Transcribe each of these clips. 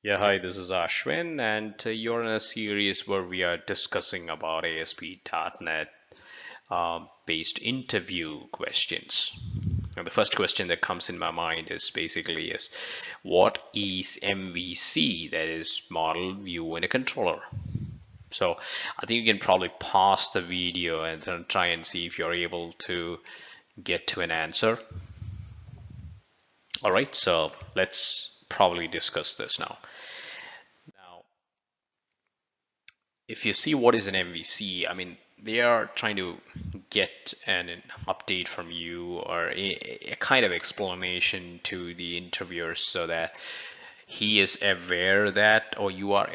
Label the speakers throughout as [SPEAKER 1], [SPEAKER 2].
[SPEAKER 1] Yeah, hi, this is Ashwin, and you're in a series where we are discussing about ASP.NET based interview questions. And the first question that comes in my mind is basically is what is MVC? That is model, view, and a controller. So I think you can probably pause the video and then try and see if you're able to get to an answer. All right, so let's probably discuss this now. Now, if you see what is an MVC, I mean, they are trying to get an update from you or a kind of explanation to the interviewer so that he is aware that, or you are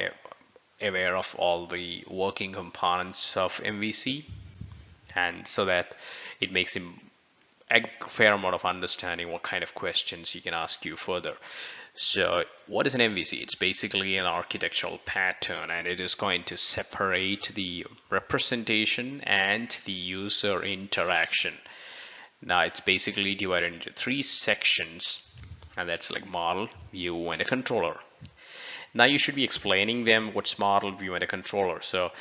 [SPEAKER 1] aware of all the working components of MVC, and so that it makes him a fair amount of understanding what kind of questions he can ask you further. So what is an MVC? It's basically an architectural pattern, and it is going to separate the representation and the user interaction. Now it's basically divided into three sections, and that's like model, view, and a controller. Now you should be explaining them what's model, view, and a controller. So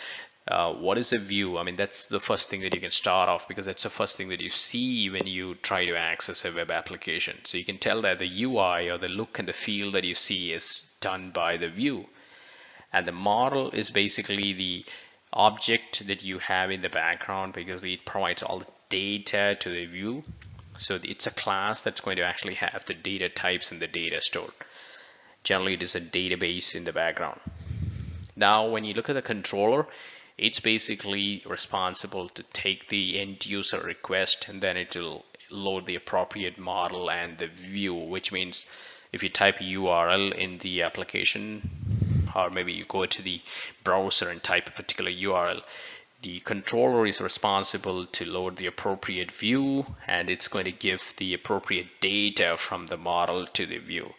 [SPEAKER 1] what is a view? I mean, that's the first thing that you can start off because that's the first thing that you see when you try to access a web application. So you can tell that the UI or the look and the feel that you see is done by the view. And the model is basically the object that you have in the background because it provides all the data to the view. So it's a class that's going to actually have the data types and the data stored. Generally, it is a database in the background. Now, when you look at the controller, it's basically responsible to take the end user request and then it will load the appropriate model and the view, which means if you type URL in the application, or maybe you go to the browser and type a particular URL, the controller is responsible to load the appropriate view, and it's going to give the appropriate data from the model to the view.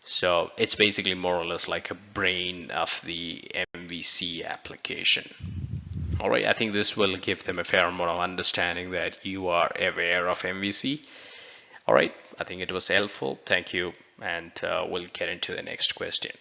[SPEAKER 1] So it's basically more or less like a brain of the MVC application. All right, I think this will give them a fair amount of understanding that you are aware of MVC. All right, I think it was helpful. Thank you, and we'll get into the next question.